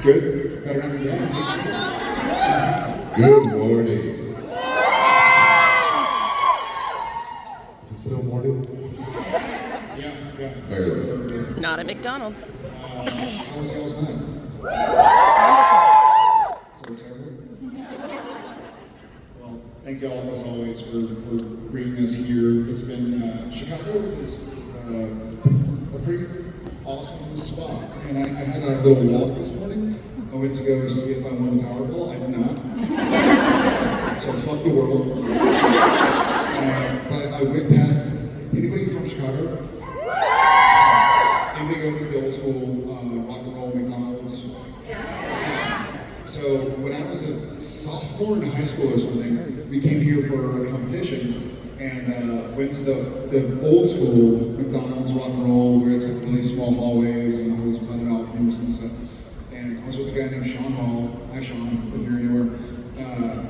Good? Better not be that. Good morning. Is it still morning? Yeah. Barely. Not at McDonald's. How was y'all's night? So terrible? Well, thank y'all as always for bringing us here. It's been, Chicago is a pretty awesome spot. And I had a little walk this morning. I went to go see if I won the Powerball. I did not. So fuck the world. But I went past, anybody from Chicago? Anybody go to the old school rock and roll McDonald's? So when I was a sophomore in high school or something, we came here for a competition and went to the old school McDonald's rock and roll where it's like really small hallways and all these planet albums and stuff. And I was with a guy named Sean Hall. Hi Sean, if you're anywhere.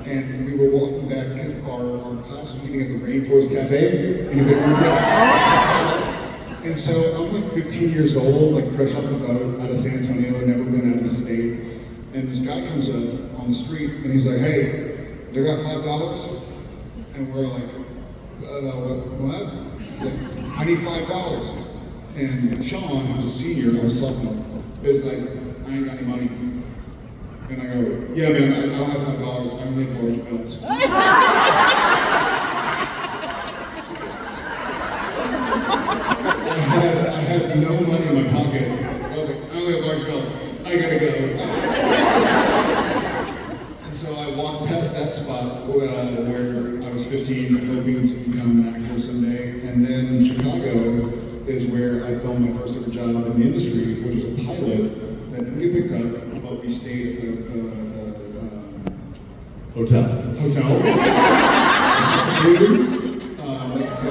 And we were walking back because our class was meeting at the Rainforest Cafe. Anybody remember that? And so I'm like 15 years old, like fresh off the boat out of San Antonio, never been out of the state. And this guy comes up on the street and he's like, "Hey, they got $5? And we're like, what? He's like, "I need $5. And Sean, who's a senior, I was a sophomore, is like, "I ain't got any money." And I go, "Yeah, man, I don't have $5. I only have large bills." I had no money in my pocket. I was like, "I only have large bills. I gotta go." And so I walked past that spot where I was 15, hoping to become an actor someday. And then Chicago is where I filmed my first ever job in the industry, which was a pilot that didn't get picked up, but we stayed at the Hotel. House of Blues, next to,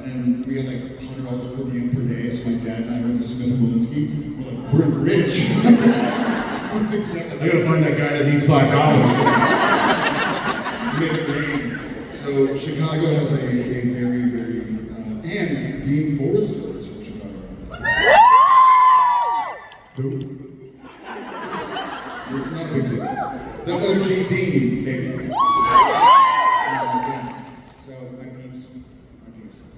and we had like $100 per diem per day, so my dad and I went to Smith and Walensky. We're like, we're rich. I gotta find that guy that needs $5. Made it rain. So Chicago has a very, very, and Dean Forrester is from Chicago. Who? You're not a big deal. The OG Dean, baby. So my peeps.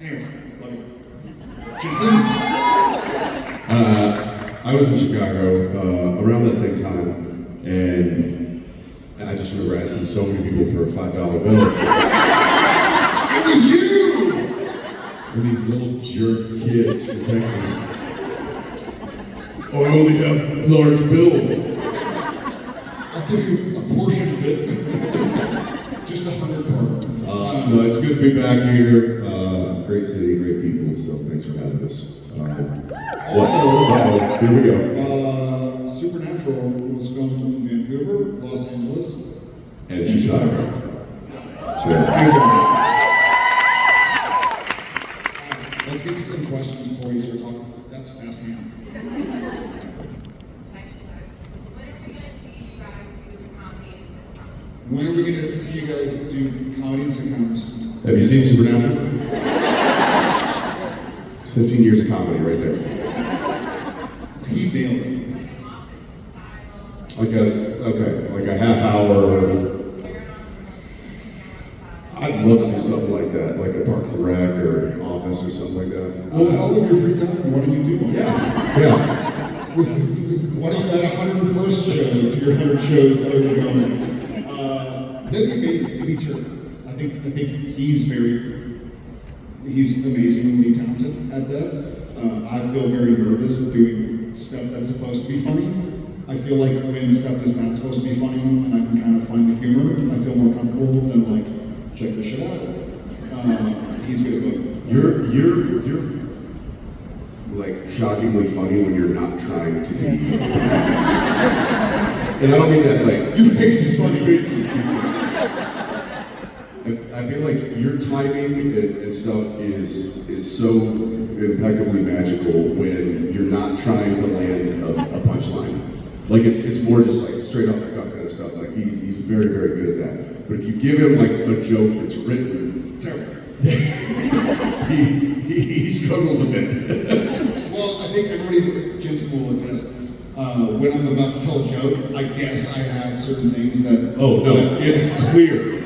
Anyways, love you. Jensen? I was in Chicago around that same time, and I just remember asking so many people for a $5 bill. It was you! And these little jerk kids from Texas. "Oh, I only have large bills." I'll give you a portion of it. Just the 100 part. No, it's good to be back here. Great city, great people, so thanks for having us. Here we go. Supernatural was filmed in Vancouver, Los Angeles, And Chicago. Thank you. Let's get to some questions before we start talking. That's fascinating. When are we going to see you guys do comedy and sitcoms? Have you seen Supernatural? 15 years of comedy right there. He nailed it. Like a half hour. I'd love to do something like that, like a Parks and Rec or Office or something like that. Well, all of your free time, what do you do? Yeah. What do you add 101st show to your 100 shows that are going? That'd be amazing. It'd be true. I think he's amazingly talented at that. I feel very nervous doing stuff that's supposed to be funny. I feel like when stuff is not supposed to be funny and I can kind of find the humor, I feel more comfortable than like, check this shit out. He's good at both. You're like shockingly funny when you're not trying to be. And I don't mean that like Your face is funny. I feel like your timing and stuff is so impeccably magical when you're not trying to land a punchline. Like it's more just like straight off the cuff kind of stuff. Like he's very, very good at that. But if you give him like a joke that's written, Terrible. he struggles a bit. Well, I think everybody, Jensen will attest, when I'm about to tell a joke, I guess I have certain things that. Oh no, it's clear.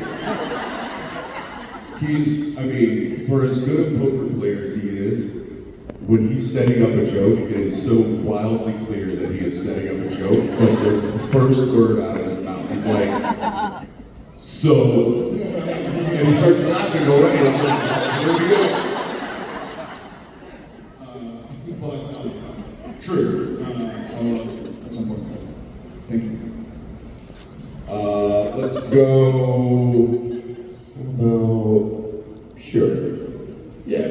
I mean, for as good a poker player as he is, when he's setting up a joke, it is so wildly clear that he is setting up a joke from the first word out of his mouth. He's like, so, and he starts laughing already. I'm like, here we go. True. I'll at some point. Thank you. Let's go. About sure. Yeah.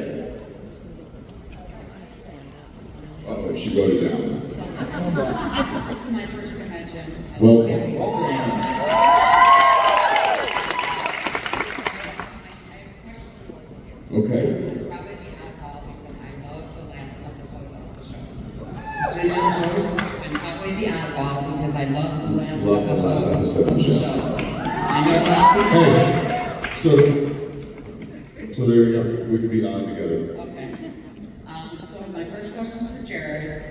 Oh, she wrote it down. This is my first convention. Welcome. Okay. Probably the oddball because I love the last episode of the show. Say again, I'm sorry? I'm probably the oddball because I love the last Love the episode last episode of the show. I know a lot of people. Hey, so there you go. We could be on together. Okay. So my first question is for Jared.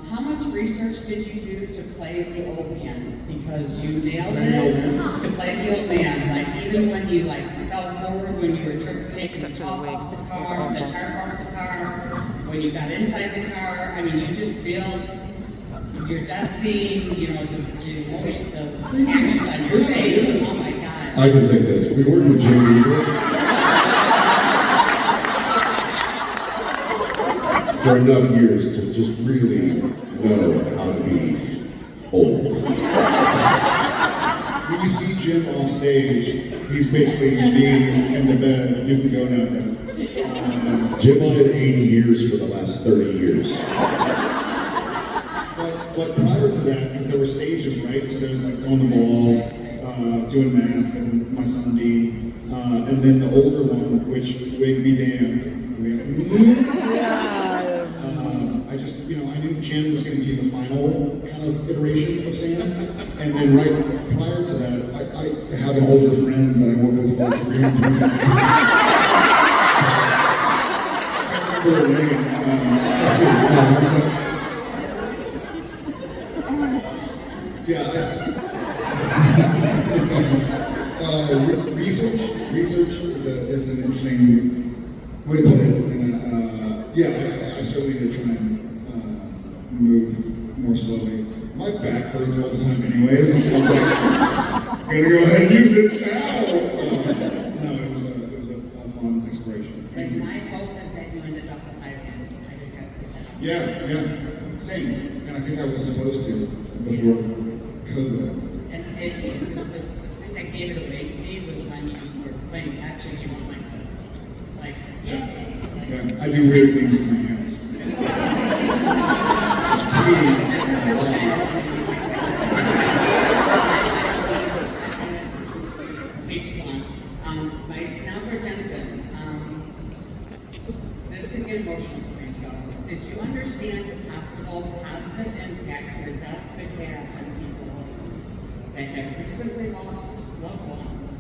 How much research did you do to play the old man? Because you nailed it to play the old man. Like even when you fell forward when you were taking the top off the car, the tarp off the car, when you got inside the car. I mean, you just nailed your death scene. You know the emotion, the actions on your face. Oh my God. I can take this. We worked with Jim Weaver for enough years to just really know how to be old. When you see Jim off stage, he's basically being in the bed. You can go now, Ben. Jim's been 80 years for the last 30 years. But prior to that, because there were stages, right? So there's like on the ball, doing math, and my son Dean, and then the older one, which would be damned. I just, I knew Jim was going to be the final kind of iteration of Sam, and then right prior to that, I have an older friend that I worked with for like 326 years. I can't remember her name. Research is an interesting way to put it. I certainly did try and move more slowly. My back hurts all the time anyways. I was like, gonna go ahead and use it now. No, it was a fun exploration. Like my hope is that you ended up with Ivan. I just have to put that up. Yeah, same. And I think I was supposed to before COVID. And the thing that gave it away to me was when you were playing catch and you went like, Yeah, I do weird things with my hands. pt1. Now for Jensen. This can get emotional for you, so did you understand the possible positive impact your death could have on people that have recently lost loved ones?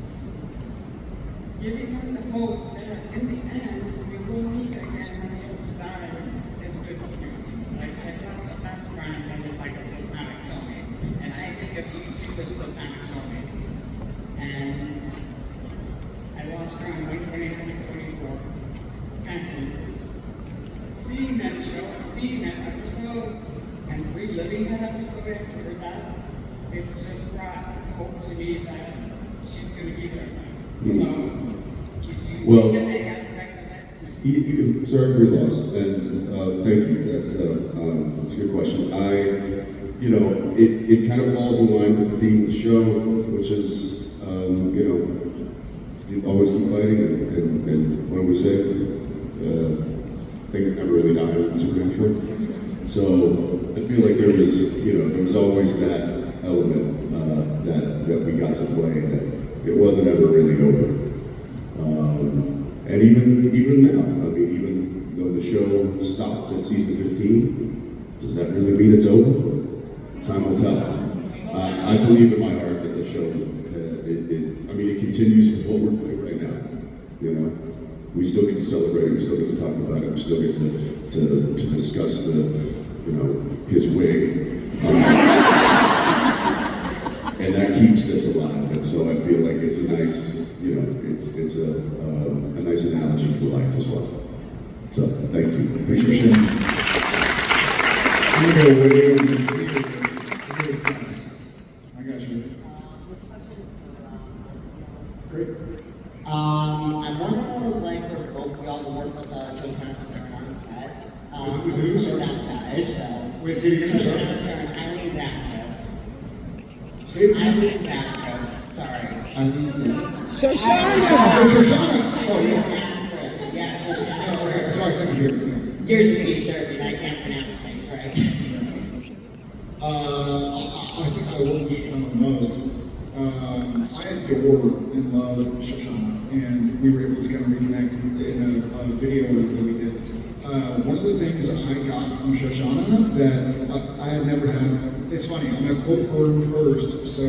Giving them the hope that in the end, we will meet again on the other side is good news. Like, I lost a best friend that was like a platonic soulmate. And I think of you two as platonic soulmates. And I lost her on May 2024. And seeing that show, seeing that episode, and reliving that episode after her death, it's just brought hope to me that she's going to be there. So, did you get that aspect of it? Sorry for your loss, and thank you. That's a good question. It kind of falls in line with the theme of the show, which is, you always keep fighting, and what do we say? Things never really die in Supernatural. So I feel like there was always that element that we got to play, that it wasn't ever really over. And even now, I mean, even though the show stopped at season 15, does that really mean it's over? Time will tell. I believe in my heart that the show, it continues with what we're doing right now. We still get to celebrate it, we still get to talk about it, we still get to discuss his wig And that keeps this alive, and so I feel like it's a nice, you know, it's a nice analogy for life as well. So, thank you. Appreciate it. I'm gonna go way over here. I got you. Great. I'm wondering what it was like for both of y'all to work with Shoshana Stern on set. With who, sorry? That guys, so. Wait, say it again, sorry. Shoshana Stern, Eileen's actress. Say it again. Eileen's actress, sorry. Eileen's name. Shoshana! Oh, Shoshana! Oh, Eileen's yeah. actress, yeah, Shoshana Oh, okay. Stern. Sorry, thank you. Yours is East Derby, and I can't pronounce things, right? I think I love Shoshana the most. I adore and love Shoshana, and we were able to kind of reconnect in a video that we did. One of the things I got from Shoshana that I had never had, it's funny, I'm going to quote her first, so